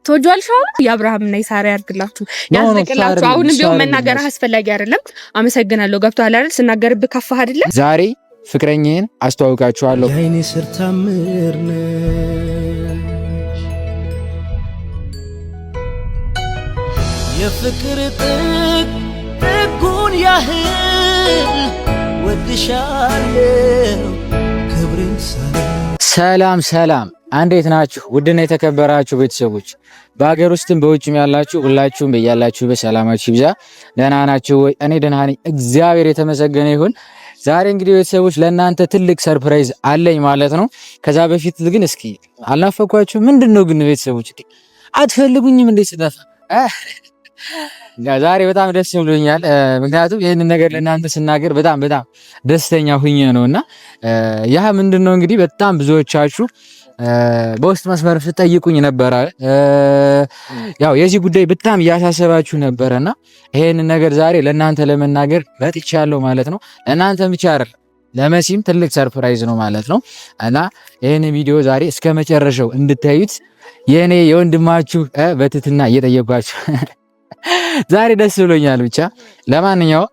ተወጇልሽ የአብርሃምና የሳራ ያርግላችሁ ያዝልቅላችሁ። አሁንም ቢሆን መናገር አስፈላጊ አይደለም። አመሰግናለሁ። ገብቶሃል አይደል? ስናገርብህ ከፋህ አይደለ? ዛሬ ፍቅረኛዬን አስተዋውቃችኋለሁ። የአይኔ ስር ታምር ነሽ የፍቅር ጥጉን ያህል ወድሻለሁ ክብሬን ሰላም ሰላም፣ እንዴት ናችሁ? ውድና የተከበራችሁ ቤተሰቦች በሀገር ውስጥም በውጭም ያላችሁ ሁላችሁም በያላችሁ በሰላማችሁ ይብዛ። ደህና ናችሁ ወይ? እኔ ደህና ነኝ፣ እግዚአብሔር የተመሰገነ ይሁን። ዛሬ እንግዲህ ቤተሰቦች ለእናንተ ትልቅ ሰርፕራይዝ አለኝ ማለት ነው። ከዛ በፊት ግን እስኪ አልናፈኳችሁ? ምንድነው ግን ቤተሰቦች አትፈልጉኝም እንዴ ስጠፋ? ዛሬ በጣም ደስ ብሎኛል። ምክንያቱም ይህንን ነገር ለእናንተ ስናገር በጣም ደስተኛ ሁኜ ነውና ያ ምንድነው እንግዲህ በጣም ብዙዎቻችሁ በውስጥ መስመር ስትጠይቁኝ ነበረ። ያው የዚህ ጉዳይ በጣም እያሳሰባችሁ ነበረና ይሄንን ነገር ዛሬ ለእናንተ ለመናገር መጥቻለሁ ማለት ነው። ለእናንተ ብቻ አይደለም ለመሲም ትልቅ ሰርፕራይዝ ነው ማለት ነው። እና ይሄን ቪዲዮ ዛሬ እስከ መጨረሻው እንድታዩት የኔ የወንድማችሁ በትትና እየጠየኳችሁ ዛሬ ደስ ብሎኛል። ብቻ ለማንኛውም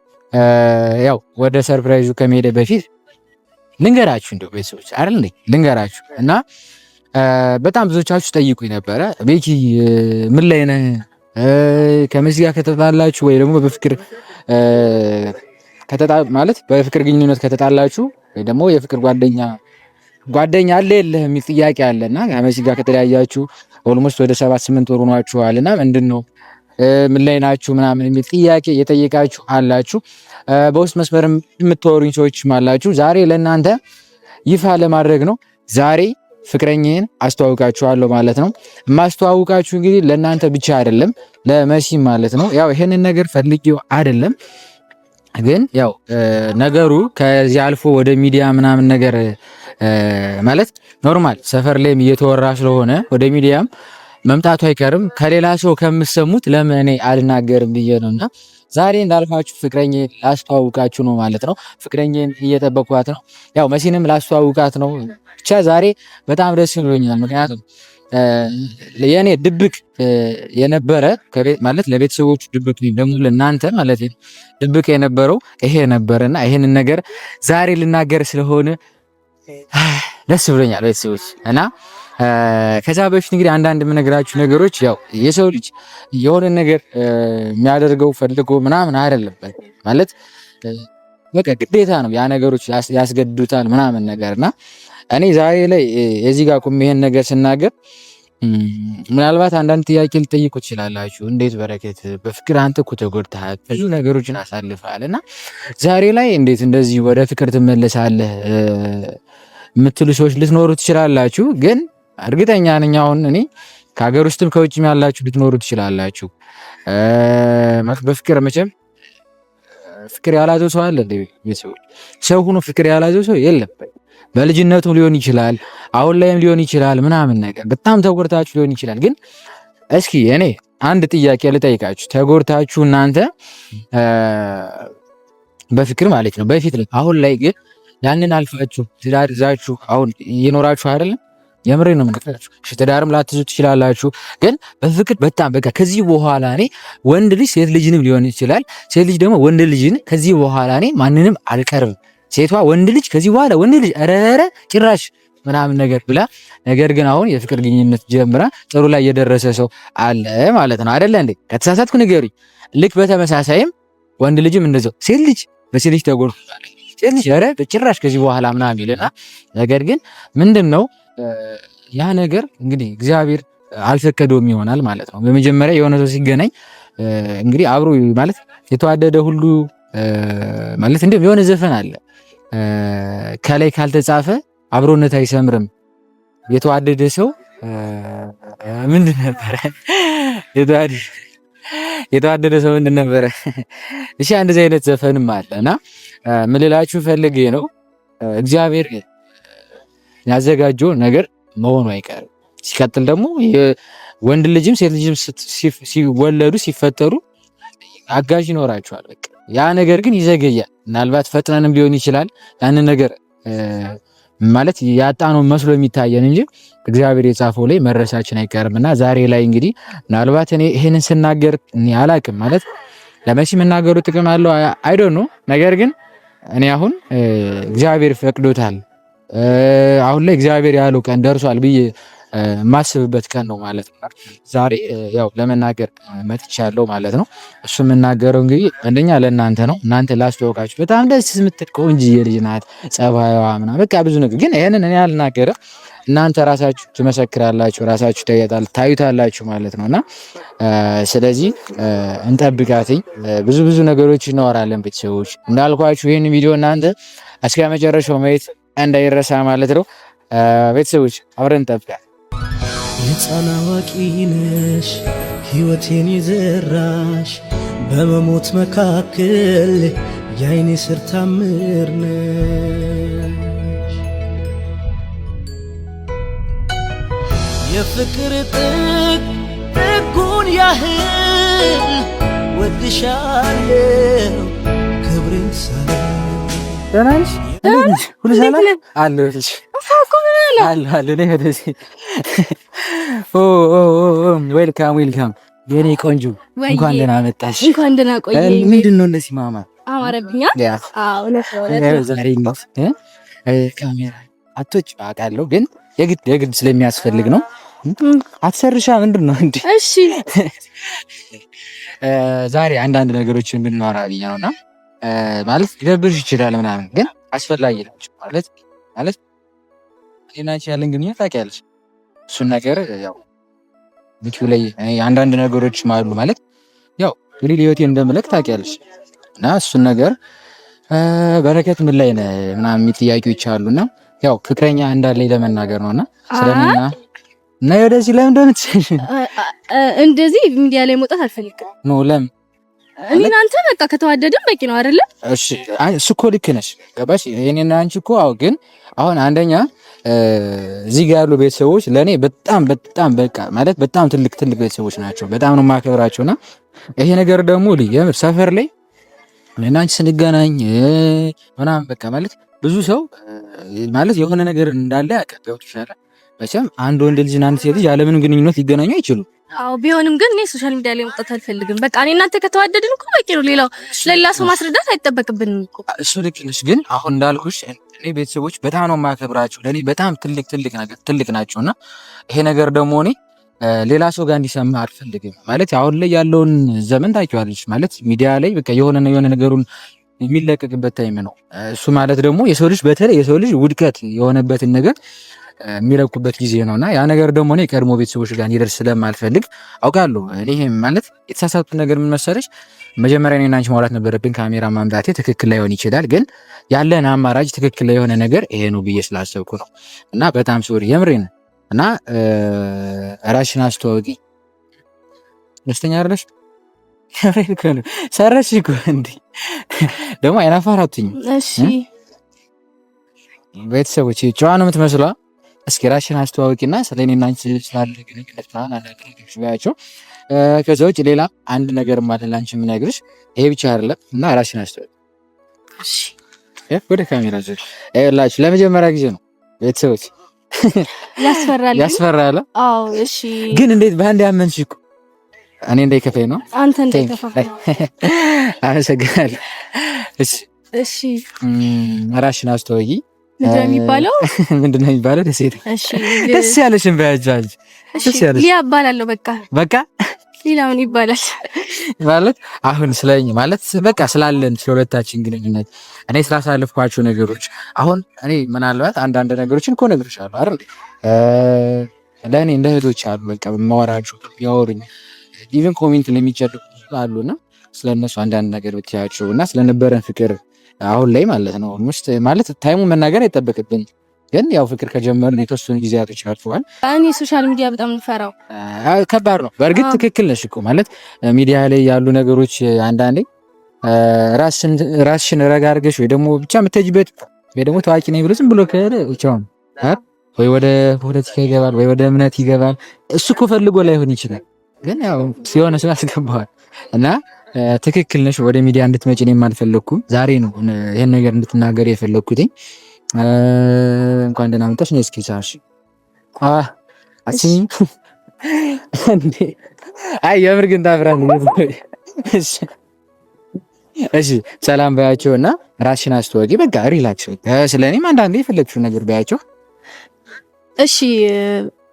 ያው ወደ ሰርፕራይዙ ከመሄደ በፊት ልንገራችሁ እንደው ቤተሰቦች አይደል እንዴ ልንገራችሁ። እና በጣም ብዙዎቻችሁ ጠይቁኝ ነበረ ቤኪ ምን ላይ ነህ? ከመሲ ጋር ከተጣላችሁ ወይ ደግሞ በፍቅር ማለት በፍቅር ግንኙነት ከተጣላችሁ ወይ ደግሞ የፍቅር ጓደኛ አለ የለህ የሚል ጥያቄ አለና ከመሲ ጋር ከተለያያችሁ ኦልሞስት ወደ 7-8 ወር ሆኗችኋልና ምንድነው ምን ላይ ናችሁ ምናምን የሚል ጥያቄ እየጠየቃችሁ አላችሁ። በውስጥ መስመር የምትወሩኝ ሰዎች አላችሁ። ዛሬ ለእናንተ ይፋ ለማድረግ ነው። ዛሬ ፍቅረኛዬን አስተዋውቃችኋለሁ ማለት ነው። የማስተዋውቃችሁ እንግዲህ ለእናንተ ብቻ አይደለም ለመሲም ማለት ነው። ያው ይሄንን ነገር ፈልጌው አይደለም፣ ግን ያው ነገሩ ከዚህ አልፎ ወደ ሚዲያ ምናምን ነገር ማለት ኖርማል ሰፈር ላይም እየተወራ ስለሆነ ወደ ሚዲያም መምጣቱ አይቀርም። ከሌላ ሰው ከምሰሙት ለምን እኔ አልናገርም ብዬ ነውና ዛሬ እንዳልኳችሁ ፍቅረኛዬን ላስተዋውቃችሁ ነው ማለት ነው። ፍቅረኛዬን እየጠበቅኳት ነው። ያው መሲንም ላስተዋውቃት ነው። ብቻ ዛሬ በጣም ደስ ብሎኛል። ምክንያቱም የኔ ድብቅ የነበረ ማለት ለቤተሰቦቹ ድብቅ ደግሞ ለእናንተ ማለት ድብቅ የነበረው ይሄ ነበርና ይሄንን ነገር ዛሬ ልናገር ስለሆነ ደስ ብሎኛል ቤተሰቦች። እና ከዛ በፊት እንግዲህ አንዳንድ የምነግራችሁ ነገሮች ያው የሰው ልጅ የሆነ ነገር የሚያደርገው ፈልጎ ምናምን አይደለም ማለት በቃ ግዴታ ነው። ያ ነገሮች ያስገድዱታል ምናምን ነገርና እኔ ዛሬ ላይ እዚህ ጋር ቁም ይሄን ነገር ስናገር ምናልባት አንዳንድ ጥያቄ ልጠይቁ ትችላላችሁ። እንዴት በረከት በፍቅር አንተ እኮ ተጎድተሃል፣ ብዙ ነገሮችን አሳልፈሃልና ዛሬ ላይ እንዴት እንደዚህ ወደ ፍቅር ትመለሳለህ የምትሉ ሰዎች ልትኖሩ ትችላላችሁ። ግን እርግጠኛ ነኝ አሁን እኔ ከሀገር ውስጥም ከውጭም ያላችሁ ልትኖሩ ትችላላችሁ። በፍቅር መቼም ፍቅር ያላዘው ሰው አለ እንዴ? ሰው ሆኖ ፍቅር ያላዘው ሰው የለም። በልጅነቱ ሊሆን ይችላል፣ አሁን ላይም ሊሆን ይችላል ምናምን ነገር በጣም ተጎድታችሁ ሊሆን ይችላል። ግን እስኪ እኔ አንድ ጥያቄ ልጠይቃችሁ። ተጎድታችሁ እናንተ በፍቅር ማለት ነው በፊት ላይ አሁን ላይ ግን ያንን አልፋችሁ ትዳር ይዛችሁ አሁን እየኖራችሁ አይደለም? የምሬን ነው የምነግራችሁ። ትዳርም ላትይዙ ትችላላችሁ። ግን በፍቅር በጣም በቃ ከዚህ በኋላ እኔ ወንድ ልጅ ሴት ልጅንም ሊሆን ይችላል፣ ሴት ልጅ ደግሞ ወንድ ልጅን ከዚህ በኋላ እኔ ማንንም አልቀርብም፣ ሴቷ ወንድ ልጅ ከዚህ በኋላ ወንድ ልጅ ኧረ ጭራሽ ምናምን ነገር ብላ ነገር ግን አሁን የፍቅር ግንኙነት ጀምራ ጥሩ ላይ የደረሰ ሰው አለ ማለት ነው አይደለ እንዴ? ከተሳሳትኩ ንገሩኝ። ልክ በተመሳሳይም ወንድ ልጅም እንደዛው ሴት ልጅ በሴት ልጅ ተጎድቷል፣ ሴት ልጅ ኧረ በጭራሽ ከዚህ በኋላ ምናምን ይልና ነገር ግን ምንድነው ያ ነገር እንግዲህ እግዚአብሔር አልፈቀደውም ይሆናል ማለት ነው። በመጀመሪያ የሆነ ሰው ሲገናኝ እንግዲህ አብሮ ማለት የተዋደደ ሁሉ ማለት እንደም የሆነ ዘፈን አለ ከላይ ካልተጻፈ አብሮነት አይሰምርም። የተዋደደ ሰው ምንድን ነበረ? የተዋደደ ሰው ምንድን ነበረ? እሺ እንደዚህ አይነት ዘፈንም አለና ምን ልላችሁ ፈልጌ ነው እግዚአብሔር ያዘጋጀው ነገር መሆኑ አይቀርም። ሲቀጥል ደግሞ ወንድ ልጅም ሴት ልጅም ሲወለዱ ሲፈጠሩ አጋዥ ይኖራቸዋል። በቃ ያ ነገር ግን ይዘገያል። ምናልባት ፈጥነንም ሊሆን ይችላል ያንን ነገር ማለት ያጣነው መስሎ የሚታየን እንጂ እግዚአብሔር የጻፈው ላይ መድረሳችን አይቀርምና ዛሬ ላይ እንግዲህ ምናልባት እኔ ይሄንን ስናገር እኔ አላቅም ማለት ለመሲ የምናገሩ ጥቅም አለው አይ ዶንት ኖ። ነገር ግን እኔ አሁን እግዚአብሔር ፈቅዶታል አሁን ላይ እግዚአብሔር ያለው ቀን ደርሷል ብዬ ማስብበት ቀን ነው ማለት ነው። ዛሬ ያው ለመናገር መጥቻለሁ ማለት ነው። እሱ የምናገረው እንግዲህ አንደኛ ለእናንተ ነው። እናንተ ላስተዋወቃችሁ በጣም ደስ የምትል ቆንጆዬ ልጅ ናት። ጸባይዋ ምናምን በቃ ብዙ ነገር ግን ይሄንን እኔ አልናገርም። እናንተ ራሳችሁ ትመሰክራላችሁ፣ ራሳችሁ ታዩታላችሁ ማለት ነውና ስለዚህ እንጠብቃትኝ። ብዙ ነገሮች እናወራለን ቤተሰቦች። እንዳልኳችሁ ይሄን ቪዲዮ እናንተ እስከ መጨረሻው ማየት እንዳይረሳ ማለት ነው። ቤተሰቦች አብረን እንጠብቃለን። የሕፃን አዋቂ ነሽ ሕይወቴን የዘራሽ በመሞት መካከል የዓይኔ ስር ታምር ነሽ የፍቅር ጥጉን ያህል ወድሻለሁ ክብሬን ሳለሽ ሁሉ ሰላም አለሽ ዌልካም የኔ ቆንጆ እንኳን ደህና መጣሽ። እንኳን ደህና ቆየሽ። ምንድን ነው እንደዚህ ማማ አማረብኛ? አዎ ካሜራ አቶች አውቃለሁ፣ ግን የግድ ስለሚያስፈልግ ነው። አትሰርሻ ምንድን ነው እንዴ? እሺ ዛሬ አንዳንድ ነገሮችን ብናወራ ብዬ ነውና ማለት ሊደብርሽ ይችላል ምናምን፣ ግን አስፈላጊ ናቸው ማለት እኔና አንቺ ያለን ግንኙነት ታውቂያለሽ። እሱን ነገር ያው ቪዲዮ ላይ አንዳንድ ነገሮች ማሉ ማለት ያው ሪል ህይወቴ እንደምለክ ታውቂያለሽ። እና እሱን ነገር በረከት ምን ላይ ነህ ምናምን የሚል ጥያቄዎች አሉና ያው ፍቅረኛ እንዳለኝ ለመናገር ነውና ስለኔና እና ወደዚህ ለምን እንደምትሰሽ እንደዚህ ሚዲያ ላይ መውጣት አልፈልግም ነው። ለምን እኔና አንተ በቃ ከተዋደድን በቂ ነው አይደለ? እሺ እሱ እኮ ልክ ነሽ፣ ገባሽ? እኔና አንቺ እኮ አዎ። ግን አሁን አንደኛ እዚህ ጋር ያሉ ቤተሰቦች ለኔ በጣም በቃ ማለት በጣም ትልቅ ቤተሰቦች ናቸው። በጣም ነው የማከብራቸውና ይሄ ነገር ደግሞ የምር ሰፈር ላይ እኔና አንቺ ስንገናኝ ምናምን በቃ ማለት ብዙ ሰው ማለት የሆነ ነገር እንዳለ ያቀርበው ይችላል። መቼም አንድ ወንድ ልጅና አንድ ሴት ልጅ ያለምንም ግንኙነት ሊገናኙ አይችሉም። አዎ ቢሆንም ግን እኔ ሶሻል ሚዲያ ላይ መውጣት አልፈልግም። በቃ እኔ እናንተ ከተዋደድን እኮ በቂ ነው። ለሌላ ሰው ማስረዳት አይጠበቅብንም እኮ። እሱ ልክ ነሽ። ግን አሁን እንዳልኩሽ እኔ ቤተሰቦች በጣም ነው የማከብራቸው። ለኔ በጣም ትልቅ ናቸውና ይሄ ነገር ደግሞ እኔ ሌላ ሰው ጋር እንዲሰማ አልፈልግም። ማለት አሁን ላይ ያለውን ዘመን ታውቂዋለሽ። ማለት ሚዲያ ላይ በቃ የሆነ ነገሩን የሚለቀቅበት ታይም ነው። እሱ ማለት ደግሞ የሰው ልጅ ውድቀት የሆነበትን ነገር የሚለቁበት ጊዜ ነውና ያ ነገር ደግሞ እኔ ቀድሞ ቤተሰቦች ጋር እንዲደርስ ስለማልፈልግ አውቃለሁ። እኔ ማለት የተሳሳቱት ነገር ምን መሰለሽ፣ መጀመሪያ እኔና አንቺ ማውራት ነበረብን። ካሜራ ማምጣቴ ትክክል ላይሆን ይችላል፣ ግን ያለን አማራጭ ትክክል ላይ የሆነ ነገር ይሄ ነው ብዬ ስላሰብኩ ነው። እና በጣም ሶሪ የምሬን። እና ራስሽን አስተዋውቂ። ደስተኛ አይደለሽ? ሰረሽ እኮ እንዴ ደግሞ አይናፋር አትሁኝ። እሺ ቤተሰቦች ጨዋ ነው የምትመስሏ። እስኪ ራስሽን አስተዋውቂና ስለኔና አንቺ ስላለ ግንኙነት ባያቸው። ከዛ ውጭ ሌላ አንድ ነገር ማለት ላንቺ የምነግርሽ ይሄ ብቻ አይደለም። እና ራስሽን አስተዋውቂ። እሺ ወደ ካሜራ ላችሁ ለመጀመሪያ ጊዜ ነው ቤተሰቦች። ያስፈራል። አዎ እሺ። ግን እንዴት በአንድ ያመንሽ እኮ እኔ እንዳይከፋኝ ነው። አንተ እንዳይከፋ አመሰግናለሁ። እሺ ራስሽን አስተዋውቂ። ምንድነው የሚባለው? ደስ ያለሽን በያጃጅ ሊያ እባላለሁ። በቃ ሌላ ምን ይባላል ማለት አሁን ስለኝ ማለት በቃ ስላለን ስለሁለታችን ግንኙነት እኔ ስላሳለፍኳቸው ነገሮች አሁን እኔ ምናልባት አንዳንድ ነገሮችን እኮ እነግርሻለሁ አይደል? ለእኔ እንደ እህቶች አሉ በቃ ማወራቸው ያወሩኝ ኢቭን ኮሜንት ለሚጨዱ አሉና ስለነሱ አንዳንድ ነገር ብትያቸው እና ስለነበረን ፍቅር አሁን ላይ ማለት ነው ማለት ታይሙ መናገር አይጠበቅብን፣ ግን ያው ፍቅር ከጀመርን የተወሰኑ ጊዜያቶች አልፈዋል። እኔ ሶሻል ሚዲያ በጣም እንፈራው ከባድ ነው። በእርግጥ ትክክል ነሽ እኮ ማለት ሚዲያ ላይ ያሉ ነገሮች አንዳንዴ ራስሽን ረጋ አድርገሽ ወይ ደግሞ ብቻ የምትሄጂበት ወይ ደግሞ ታዋቂ ነኝ ብሎ ዝም ብሎ ከሄደ ብቻውን ወይ ወደ ፖለቲካ ይገባል ወይ ወደ እምነት ይገባል። እሱ እኮ ፈልጎ ላይሆን ይችላል፣ ግን ያው ሲሆን ሰው ያስገባዋል። እና ትክክል ነሽ። ወደ ሚዲያ እንድትመጪ እኔም አልፈለኩም። ዛሬ ነው ይሄን ነገር እንድትናገር የፈለኩትኝ። እንኳን ደህና መጣሽ ነው እስኪ ቻርሽ አሲኝ እንዴ አይ የምር ግን ታፍራለህ። እሺ ሰላም ባያቸውና ራስሽን አስተዋወቂ። በቃ ሪላክስ ስለኔም አንዳንዴ የፈለግሽውን ነገር ባያቸው። እሺ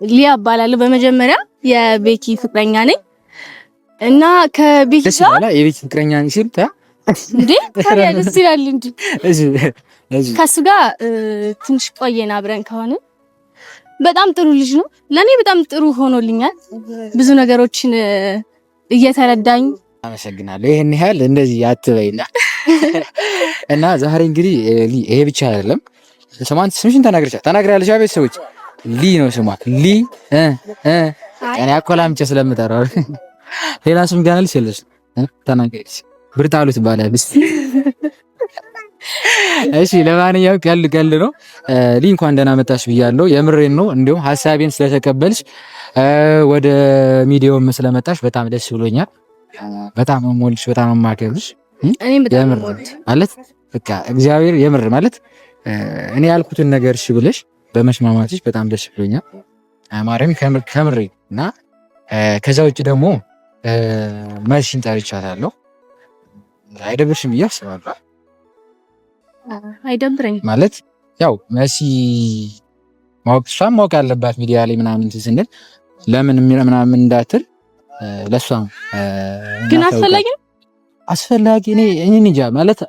ሊያ እባላለሁ። በመጀመሪያ የቤኪ ፍቅረኛ ነኝ እና ከቤኪ ጋር የቤኪ ፍቅረኛ ነኝ ሲል እንዴ ታዲያ ደስ ይላል እንጂ ከሱ ጋር ትንሽ ቆየን አብረን ከሆነ በጣም ጥሩ ልጅ ነው። ለኔ በጣም ጥሩ ሆኖልኛል። ብዙ ነገሮችን እየተረዳኝ። አመሰግናለሁ። ይሄን ያህል እንደዚህ አትበይና እና ዛሬ እንግዲህ ይሄ ብቻ አይደለም። ስሟን ስምሽን ተናግሪያለሽ። አቤት ሰዎች ሊ ነው ስሟ ሊ እኔ አኮላምጬ ስለምጠራው ሌላ ስም ጋር ልሽልሽ ተናገሪሽ ብርታሉ ትባላለች። እሺ ለማንኛውም ቀልድ ነው። ሊ እንኳን ደህና መጣሽ ብያለሁ። የምሬን ነው። እንዲሁም ሐሳቤን ስለተቀበልሽ ወደ ሚዲያውም ስለመጣሽ በጣም ደስ ብሎኛል። በጣም ሞልሽ፣ በጣም ማከብርሽ። እኔም በጣም ሞልት ማለት በቃ እግዚአብሔር የምር ማለት እኔ ያልኩትን ነገር እሺ ብለሽ በመስማማትሽ በጣም ደስ ብሎኛል። ማርያም ከምሬ እና ከዛ ውጭ ደግሞ መሲን ጠርቻታለሁ። አይደብርሽም ብዬ አስባለሁ። አይደብረኝ ማለት ያው መሲ ማወቅ ያለባት ሚዲያ ላይ ምናምን ስንል ለምን ምናምን እንዳትል ለሷም ግን አስፈላጊ እኔ እንጃ ማለት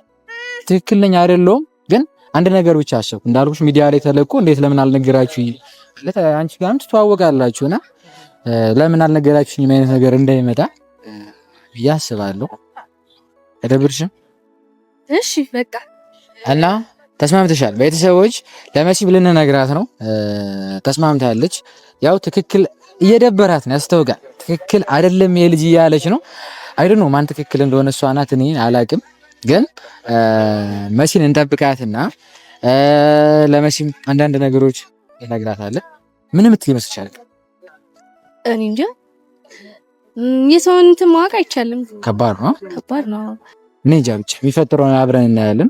ትክክል ነኝ አይደለሁም። ግን አንድ ነገር ብቻ አሰብኩ እንዳልኩሽ ሚዲያ ላይ ተለቆ እንዴት ለምን አልነገራችሁኝ ማለት አንቺ ጋርም ትተዋወቃላችሁና ለምን አልነገራችሁኝ ምን አይነት ነገር እንዳይመጣ ያስባለሁ። አይደብርሽም? እሺ በቃ እና ተስማምተሻል። ቤተሰቦች ለመሲ ብለን ነግራት ነው ተስማምታለች። ያው ትክክል እየደበራት ነው ያስታውቃል። ትክክል አይደለም የልጅ እያለች ነው። አይደል ማን ትክክል እንደሆነ እሷ ናት፣ እኔ አላቅም። ግን መሲን እንጠብቃትና ለመሲም አንዳንድ ነገሮች እነግራታለን። ምንም ትይመስልሻል? እኔ እንጃ የሰውን እንትን ማወቅ አይቻልም። ከባድ ነው። እኔ እንጃ ብቻ የሚፈጥረውን አብረን እናያለን።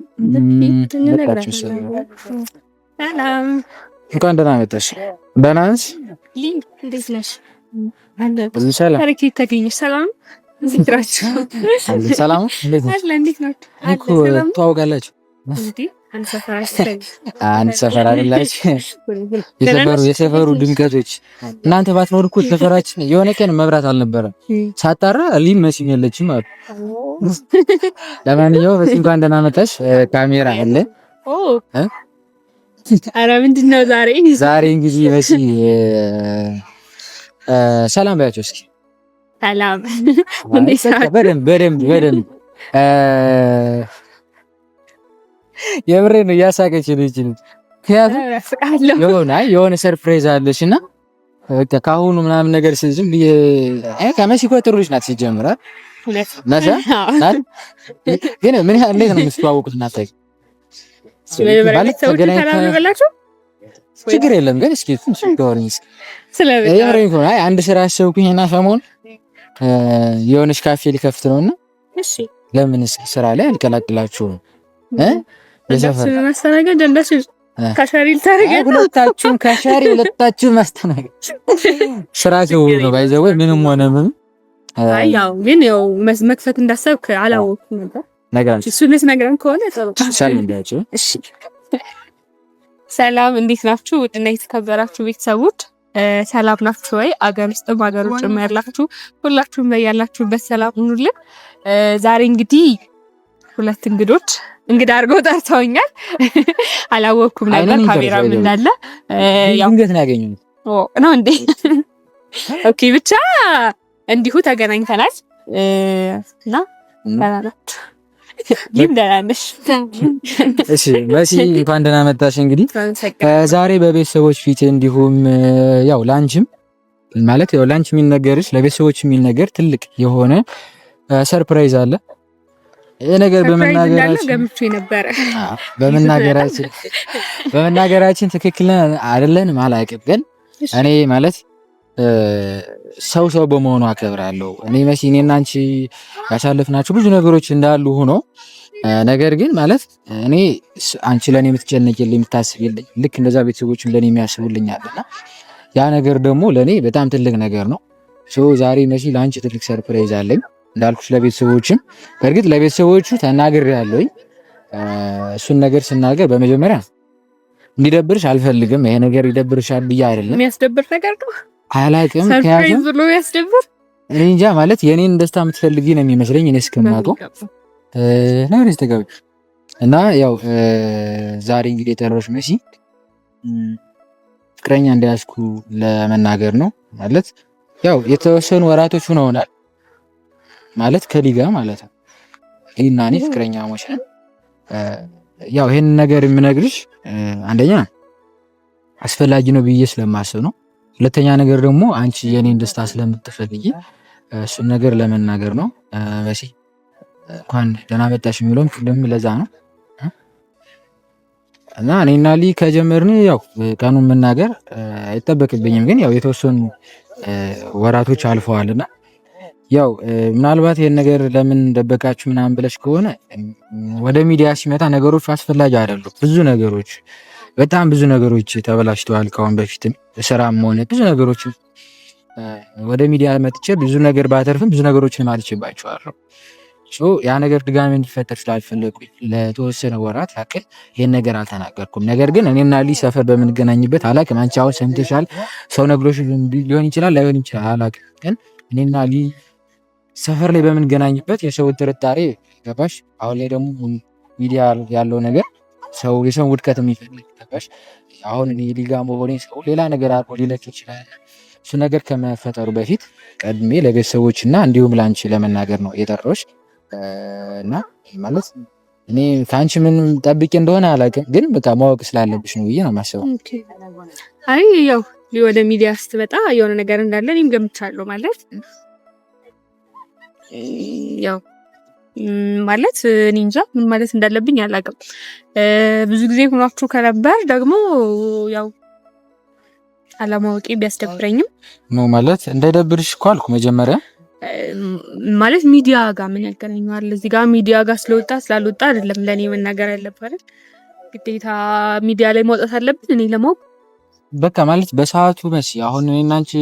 ሰላም እንኳን ደህና መጣሽ። ደህና ነሽ? እንዴት ነሽ? ሰላም ሰላም ሰላም እንዴት ናችሁ? ትዋወቃላችሁ? አንድ ሰፈር አይደላችሁ? የሰፈሩ ድምቀቶች እናንተ ባትኖር እኮ ሰፈራችን የሆነ ቀን መብራት አልነበረም። ሳጣራ ሊም መሲም የለችም አሉ። ለማንኛውም በዚህ እንኳን ደህና መጣሽ። ካሜራ አለ። ኧረ ምንድን ነው ዛሬ እንግዲህ መሲ ሰላም ባያቸው እስኪ። ሰላም በደንብ የምሬ ነው እያሳቀች ነው ይችላል። ምክንያቱም የሆነ ሰርፕራይዝ አለሽና በቃ ካሁኑ ምናምን ነገር ዝም ከመሲ እኮ ጥሩ ልጅ ናት ሲጀምር ግን ምን ያህል እንዴት ነው የምትተዋወቁት? እናታይ ችግር የለም ግን እስኪ ትንሽ ገወርኝ አንድ ስራ አሰብኩኝና ሰሞኑን የሆነች ካፌ ሊከፍት ነውና ለምን ስራ ላይ አልቀላቅላችሁም? ሁለታችሁም ማስተናገድ ስራቸው ነው ባይዘው ምንም ሆነ ምን ያው ግን ያው መክፈት እንዳሰብክ አላወኩም ነበር። ነገራችሁ እሱንስ ነግረን ከሆነ እሺ። ሰላም እንዴት ናችሁ? ውድና የተከበራችሁ ቤተሰቦች ሰላም ናችሁ ወይ? አገር ውስጥም አገር ውጭም ያላችሁ ሁላችሁም በያላችሁበት ሰላም ሁኑልን። ዛሬ እንግዲህ ሁለት እንግዶች እንግዳ አድርገው ጠርተውኛል። አላወኩም ነበር ካሜራም እንዳለ ያው እንዴት ነው ያገኙኝ ነው እንዴ? ኦኬ ብቻ እንዲሁ ተገናኝተናል እና ደህና ነሽ? እሺ መሲ እንኳን ደህና መጣሽ። እንግዲህ ዛሬ በቤተሰቦች ፊት እንዲሁም ያው ላንቺም ማለት ያው ላንቺ የሚነገርሽ ለቤተሰቦች የሚነገር ትልቅ የሆነ ሰርፕራይዝ አለ። ይሄ ነገር በመናገራችን ትክክል አይደለንም አላውቅም። ግን እኔ ማለት ሰው በመሆኑ አከብራለሁ። እኔ መሲ እኔና አንቺ ያሳለፍናቸው ብዙ ነገሮች እንዳሉ ሆኖ ነገር ግን ማለት እኔ አንቺ ለኔ የምትጨነቂልኝ የምታስቢልኝ ልክ እንደዛ ቤተሰቦችም ለኔ የሚያስቡልኝ አለና ያ ነገር ደግሞ ለኔ በጣም ትልቅ ነገር ነው። ዛሬ መሲ ለአንቺ ትልቅ ሰርፕራይዝ አለኝ እንዳልኩሽ ለቤተሰቦችም በእርግጥ ለቤተሰቦቹ ተናግሬያለሁኝ። እሱን ነገር ስናገር በመጀመሪያ እንዲደብርሽ አልፈልግም። ይሄ ነገር ይደብርሻል ብዬ አይደለም። የሚያስደብር ነገር ነው አላውቅም። ሰርፕራይዝ ብሎ ያስደብር እኔ እንጃ ማለት የኔን ደስታ የምትፈልጊ ነው የሚመስለኝ እኔ እስከማውቀው ነው ተጋብ እና ያው ዛሬ እንግዲህ የጠራሁሽ መሲ ፍቅረኛ እንዳያስኩ ለመናገር ነው። ማለት ያው የተወሰኑ ወራቶች ሆነውናል ማለት ከሊጋ ማለት ነው። እና እኔ ፍቅረኛ ሞሽን ያው ይሄን ነገር የምነግርሽ አንደኛ አስፈላጊ ነው ብዬ ስለማስብ ነው። ሁለተኛ ነገር ደግሞ አንቺ የኔን ደስታ ስለምትፈልጊ እሱን ነገር ለመናገር ነው። መሲ እንኳን ደህና መጣሽ የሚለውም ደግሞ ለዛ ነው። እና እኔና ሊ ከጀመርን ያው ቀኑን መናገር አይጠበቅብኝም፣ ግን ያው የተወሰኑ ወራቶች አልፈዋልና ያው ምናልባት ይሄን ነገር ለምን ደበቃችሁ ምናምን ብለሽ ከሆነ ወደ ሚዲያ ሲመጣ ነገሮች አስፈላጊ አይደሉም። ብዙ ነገሮች በጣም ብዙ ነገሮች ተበላሽተዋል። ካሁን በፊትም ስራም ሆነ ብዙ ነገሮች ወደ ሚዲያ መጥቼ ብዙ ነገር ባተርፍም ብዙ ነገሮችን ማልችባቸዋለሁ። ያ ነገር ድጋሚ እንዲፈጠር ስላልፈለኩኝ ለተወሰነ ወራት ያክል ይሄን ነገር አልተናገርኩም። ነገር ግን እኔና ሊ ሰፈር በምንገናኝበት አላቅም፣ አንቺ አሁን ሰምተሻል፣ ሰው ነግሮሽ ሊሆን ይችላል ላይሆን ይችላል አላቅም፣ ግን እኔና ሊ ሰፈር ላይ በምንገናኝበት የሰው ጥርጣሬ ገባሽ። አሁን ላይ ደግሞ ሚዲያ ያለው ነገር ሰው የሰው ውድቀት የሚፈልግ ገባሽ። አሁን እኔ ሊጋ መሆኔ ሰው ሌላ ነገር አድርጎ ሊለቅ ይችላል። እሱ ነገር ከመፈጠሩ በፊት ቀድሜ ለቤተሰቦችና እንዲሁም ላንቺ ለመናገር ነው የጠራሁሽ። እና ማለት እኔ ከአንቺ ምን ጠብቄ እንደሆነ አላውቅም፣ ግን በቃ ማወቅ ስላለብሽ ነው ብዬ ነው የማስበው። አይ ያው ወደ ሚዲያ ስትመጣ የሆነ ነገር እንዳለ እኔም ገምቻለሁ። ማለት ያው ማለት እኔ እንጃ ምን ማለት እንዳለብኝ አላውቅም። ብዙ ጊዜ ሆናችሁ ከነበር ደግሞ ያው አለማወቄ ቢያስደብረኝም ነው ማለት እንዳይደብርሽ እኮ አልኩ መጀመሪያ። ማለት ሚዲያ ጋር ምን ያገናኘዋል? እዚህ ጋር ሚዲያ ጋር ስለወጣ ስላልወጣ አይደለም ለኔ መናገር ያለበት። ግዴታ ሚዲያ ላይ መውጣት አለብን እኔ ለማወቅ በቃ ማለት በሰዓቱ መሲ አሁን እኔና አንቺ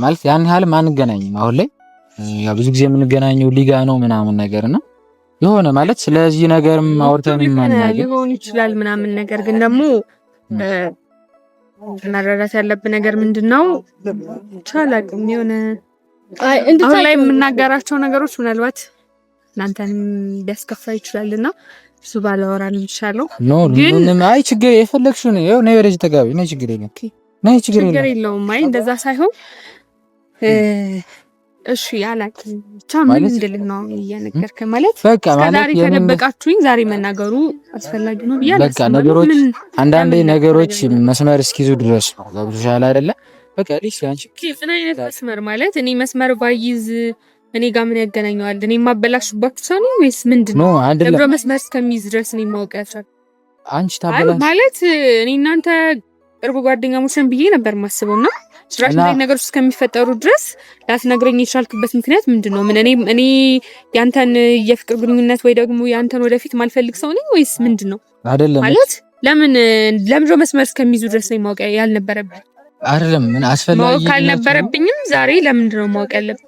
ማለት ያን ያህል ማንገናኝም። አሁን ላይ ያው ብዙ ጊዜ የምንገናኘው ሊጋ ነው ምናምን ነገር እና የሆነ ማለት ስለዚህ ነገርም አውርተን ማንናገር ሊሆን ይችላል ምናምን ነገር ግን ደግሞ መረዳት ያለብን ነገር ምንድነው ቻላቅም የሆነ አሁን ላይ የምናገራቸው ነገሮች ምናልባት እናንተንም ሊያስከፋ ይችላልና እሱ ባላወራ ነው የሚሻለው። ግን አይ ችግር የፈለግሽው ነው ነው ወደዚህ ተጋቢ ነው ችግር የለም ነው ችግር የለውም። አይ እንደዛ ሳይሆን እሺ ያላችሁ ብቻ ምን እንድልህ ነው እየነገርክ ማለት በቃ ማለት ዛሬ ከደበቃችሁኝ ዛሬ መናገሩ አስፈላጊ ነው ብዬ በቃ ነገሮች አንዳንዴ ነገሮች መስመር እስኪይዙ ድረስ ነው ገብቶሻል አይደለ? በቃ ሊስ ያንቺ ምን አይነት መስመር ማለት እኔ መስመር ባይዝ እኔ ጋር ምን ያገናኘዋል? እኔ ማበላሽባችሁ ሰው ነው ወይስ ምንድነው? ደብረ መስመር እስከሚይዝ ድረስ እኔ ማወቅ ያቻል አንቺ ታበላሽ ማለት እኔ እናንተ ቅርብ ጓደኛሞች ነን ብዬ ነበር ማስበውና ስራሽ ላይ ነገሮች እስከሚፈጠሩ ድረስ ላትነግረኝ የቻልክበት ምክንያት ምንድነው? ምን እኔ ያንተን የፍቅር ግንኙነት ወይ ደግሞ ያንተን ወደፊት ማልፈልግ ሰው ነኝ ወይስ ምንድነው? አይደለም ማለት ለምን መስመር እስከሚይዙ ድረስ ነው ማወቅ ያልነበረብኝ? አይደለም ምን አስፈላጊ ማወቅ ካልነበረብኝም ዛሬ ለምንድነው ማወቅ ያለብኝ?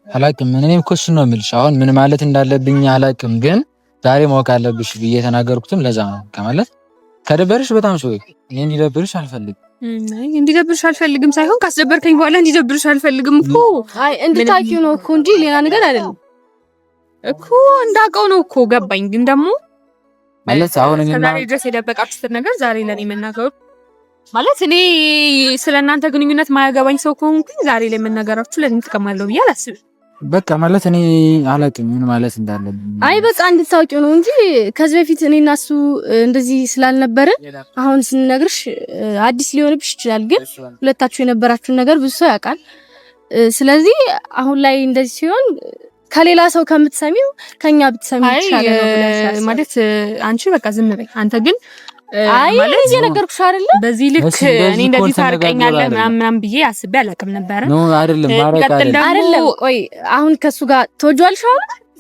አላውቅም። እኔም እኮ እሱን ነው የምልሽ። አሁን ምን ማለት እንዳለብኝ አላውቅም፣ ግን ዛሬ ማወቅ አለብሽ ብዬ የተናገርኩትም ለዛ ነው። ከማለት ከደበርሽ በጣም ሰው ይሄን እንዲደብርሽ አልፈልግም። እንዲደብርሽ አልፈልግም ሳይሆን ካስደበርከኝ በኋላ እንዲደብርሽ አልፈልግም እኮ። አይ እንድታቂው ነው እኮ እንጂ ሌላ ነገር አይደለም እኮ። እንዳውቀው ነው እኮ ገባኝ። ግን ደግሞ ማለት አሁን እኔና ዛሬ ድረስ የደበቃችሁት ነገር ዛሬ ለኔ መናገሩ ማለት እኔ ስለናንተ ግንኙነት ማያገባኝ ሰው ከሆንኩኝ ዛሬ ላይ መናገራችሁ ለኔ ተቀማለው ብዬ አላስብም። በቃ ማለት እኔ አላውቅም ምን ማለት እንዳለብኝ። አይ በቃ እንድታውቂው ነው እንጂ ከዚህ በፊት እኔና እሱ እንደዚህ ስላልነበረ አሁን ስንነግርሽ አዲስ ሊሆንብሽ ይችላል። ግን ሁለታችሁ የነበራችሁን ነገር ብዙ ሰው ያውቃል። ስለዚህ አሁን ላይ እንደዚህ ሲሆን ከሌላ ሰው ከምትሰሚው ከኛ ብትሰሚው ይችላል ማለት አንቺ በቃ ዝም በይ። አንተ ግን አይ ማለት እየነገርኩሽ አይደለ? በዚህ ልክ እኔ እንደዚህ ታርቀኛለህ ምናምን ብዬ አስቤ አላውቅም ነበር። ኖ አይደለም ማረቅ አይደለም። ቆይ አሁን ከሱ ጋር ተወጇልሽ?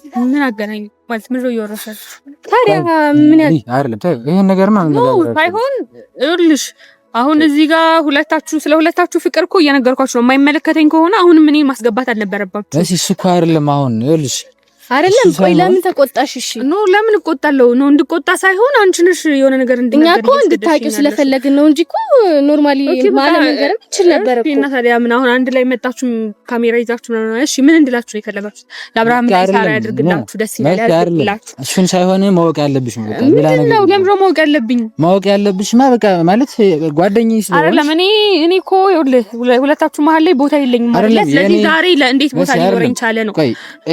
አሁን ምን አገናኝ? ማለት ምን ነው እያወራሻል? ታዲያ ምን አይደለም ይሄን ነገር ማለት ነው ሳይሆን ይኸውልሽ አሁን እዚህ ጋር ስለ ሁለታችሁ ፍቅር እኮ እየነገርኳችሁ ነው። የማይመለከተኝ ከሆነ አሁን ምን ማስገባት አልነበረባችሁም። እሺ እኮ አይደለም አሁን ይኸውልሽ አይደለም ቆይ ለምን ተቆጣሽ? እሺ ኖ ለምን እቆጣለሁ? ኖ እንድቆጣ ሳይሆን አንቺ ነሽ የሆነ ነገር እኛ እኮ እንድታቂው ስለፈለግን ነው እንጂ እኮ ኖርማሊ ማለት ነገር ይችል ነበር እኮ። እና ታዲያ ምን አሁን አንድ ላይ መጣችሁ ካሜራ ይዛችሁ ነው? እሺ ምን እንድላችሁ ነው የፈለጋችሁት? ለአብርሃም ሳራ ያድርግላችሁ ደስ ይላል ያድርግላችሁ። እሱን ሳይሆን ማወቅ ያለብሽ ነው። ሌላ ነገር ነው። ለምን ማወቅ ያለብኝ? ማወቅ ያለብሽማ በቃ ማለት ጓደኛዬ ስለሆነ አይደለም። እኔ እኮ ሁለታችሁ መሀል ላይ ቦታ የለኝም ማለት ስለዚህ ዛሬ ለእንዴት ቦታ ሊኖረኝ ቻለ ነው? ቆይ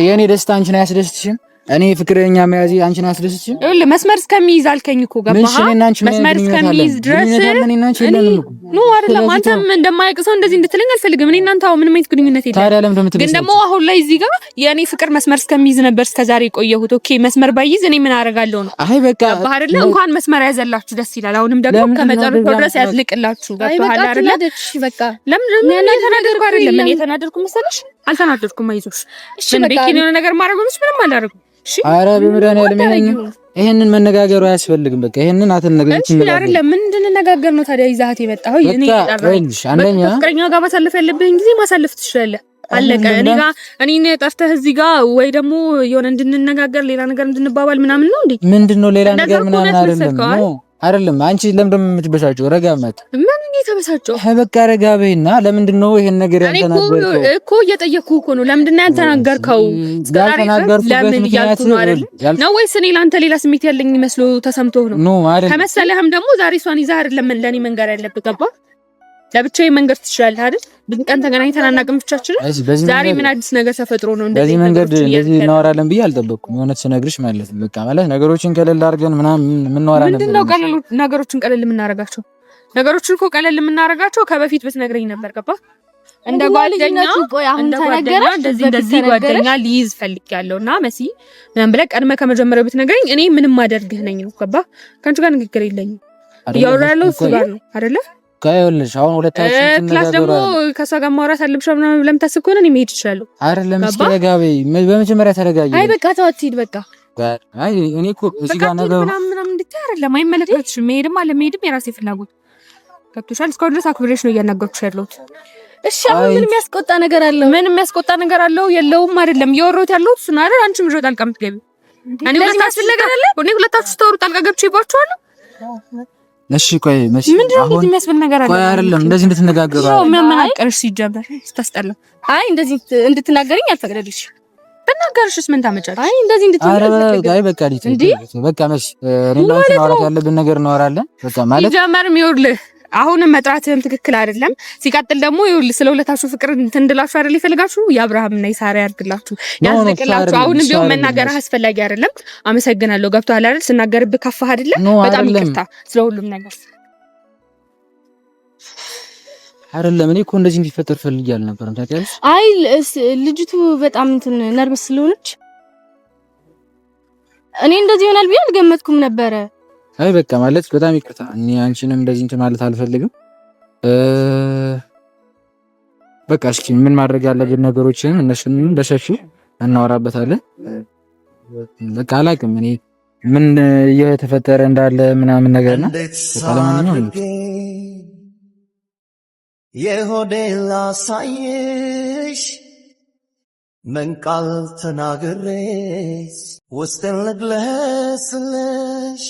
የኔ ደስታ አንቺን አያስደስትሽም? እኔ ፍቅረኛ መያዝ አንቺን አያስደስትሽም? ይኸውልህ መስመር እስከሚይዝ አልከኝ እኮ ገባህ? መስመር እስከሚይዝ ድረስ ኖ አይደለም። አንተም እንደማያውቅ ሰው እንደዚህ እንድትለኝ አልፈልግም። እኔ እናንተ አሁን ምንም አይነት ግንኙነት የለም። ታዲያ ለምን እንደምትለኝ ግን ደግሞ አሁን ላይ እዚህ ጋር የኔ ፍቅር መስመር እስከሚይዝ ነበር እስከዛሬ ቆየሁት። ኦኬ መስመር ባይይዝ እኔ ምን አደርጋለሁ ነው? አይ በቃ ባህር ላይ እንኳን መስመር ያዘላችሁ ደስ ይላል። አሁንም ደግሞ ከመጨረሻው ድረስ ያዝልቅላችሁ። ገባህ አይደል? በቃ ለምን የተናደድኩ አይደለም። እኔ የተናደድኩ መሰለሽ? አልተናደድኩም። አይዞሽ እንዴ ከኔ የሆነ ነገር ማድረግ ነው ምንም አላደርግም። አረ በመድኃኒዓለም ይሄንን መነጋገሩ አያስፈልግም። በቃ ይሄንን አትነግሪኝ። እሺ አይደለም ምን እንድንነጋገር ነው ታዲያ ይዛት የመጣው? እኔ አንደኛ ፍቅረኛው ጋር ማሳለፍ ያለብኝ ጊዜ ማሳለፍ ትችላለህ። አለቀ። እኔ ጠርተህ እዚህ ጋር ወይ ደግሞ የሆነ እንድንነጋገር ሌላ ነገር እንድንባባል ምናምን ነው እንዴ? ምንድነው ሌላ ነገር ምናምን አይደለም። አንቺ ለምንድን ነው የምትበሳጨው? ረጋ ማለት ምን እየተበሳጨው? በቃ ረጋ በይና ለምንድን ነው ይሄን ነገር ያልተናገርከው? እኮ እየጠየቅኩህ እኮ ነው። ለምንድን ነው ያልተናገርከው? ለምን እያልኩ ነው አይደል? ነው ወይስ እኔ ለአንተ ሌላ ስሜት ያለኝ መስሎ ተሰምቶህ ነው? ከመሰለህም ደግሞ ዛሬ እሷን ይዘህ አይደለም ለእኔ መንገር ያለብህ። ገባህ? ለብቻዬ መንገድ ትችላለህ አይደል? ብዙ ቀን ተገናኝተን አናውቅም ብቻችን። ዛሬ ምን አዲስ ነገር ተፈጥሮ ነው እንደዚህ በዚህ መንገድ እንደዚህ እናወራለን ብዬ አልጠበቅኩም። የሆነት ስነግርሽ ማለት ነው በቃ ማለት ነገሮችን ቀለል አድርገን ምናምን የምናወራ ነበር። ምንድነው ነገሮችን ቀለል የምናረጋቸው? ነገሮችን እኮ ቀለል የምናረጋቸው ከበፊት ብትነግረኝ ነበር። ገባህ? እንደ ጓደኛ እንደዚህ ጓደኛ ሊይዝ ፈልጊያለሁና መሲ ምናምን ብለህ ቀድመህ ከመጀመሪያው ብትነግረኝ እኔ ምንም ማደርግህ ነኝ ነው። ገባህ? ከአንቺ ጋር ንግግር የለኝም። እያወራለሁ እሱ ጋር ነው አይደለ? ካይወልሽ አሁን ሁለታችን ክላስ ደግሞ ከሷ ጋር ማውራት አለብሽ ምናምን ብለህ የምታስብ ከሆነ እኔ መሄድ እችላለሁ። አይደለም እስኪ ተረጋጊ። በመጀመሪያ ተረጋጊ። አይ በቃ ተዋት ሂድ በቃ። አይ እኔ እኮ እዚህ ጋር ነገር ምናምን እንድታይ አይደለም አይመለከትሽም። መሄድም አለመሄድም የራሴ ፍላጎት ገብቶሻል። እስካሁን ድረስ አክብሬሽ ነው እያናገርኩሽ ያለሁት። እሺ አሁን ምን የሚያስቆጣ ነገር አለው? ምን የሚያስቆጣ ነገር አለው? የለውም አይደለም እያወራሁት ያለሁት እሱን አይደል? አንቺም ጆ ጣልቃ የምትገቢው እኔ ሁለታችሁ ነገር አለ። እኔ ሁለታችሁ ስተወሩ ጣልቃ ገብቼባችኋለሁ። እሺ ቆይ መሲ ምንድነው እንደዚህ የሚያስብል ነገር አለ? ቆይ አይደለም እንደዚህ እንድትነጋገሩ ነው የሚያመናቀርሽ ሲጀመር ስታስጠላ። አይ እንደዚህ እንድትናገሪኝ አልፈቅደልሽ። በናገርሽስ ምን ታመጫለሽ? አይ እንደዚህ እንድትናገሪ አይ በቃ ዲት በቃ መሲ እኔና አንቺ ማውራት ያለብን ነገር እናወራለን። በቃ ማለት ሲጀመር ይኸውልህ አሁንም መጥራትህም ትክክል አይደለም። ሲቀጥል ደግሞ ይኸውልህ ስለ ሁለታችሁ ፍቅር እንትን እንድላችሁ አይደል ይፈልጋችሁ? የአብርሃምና የሳራ ያድርግላችሁ ያዝልቅላችሁ። አሁንም ቢሆን መናገር አስፈላጊ አይደለም። አመሰግናለሁ። ገብቶሃል አይደል? ስናገርብህ ከፋህ አይደለም? በጣም ይቅርታ ስለሁሉም ነገር አይደለም። እኔ እኮ እንደዚህ እንዲፈጠር ፈልጌ አልነበረም ታውቂያለሽ። አይ ልጅቱ በጣም እንትን ነርቨስ ስለሆነች እኔ እንደዚህ ይሆናል ብዬ አልገመትኩም ነበረ። አይ በቃ ማለት በጣም ይቅርታ። እኔ አንቺንም እንደዚህ እንትን ማለት አልፈልግም። በቃ እስኪ ምን ማድረግ ያለብን ነገሮችን እነሱንም በሰፊው እናወራበታለን። በቃ አላውቅም እኔ ምን እየተፈጠረ እንዳለ ምናምን ነገር ነው። ለማንኛውም የሆዴ ላሳይሽ ምን ቃል ተናግሬስ ውስጥን ልግለጽልሽ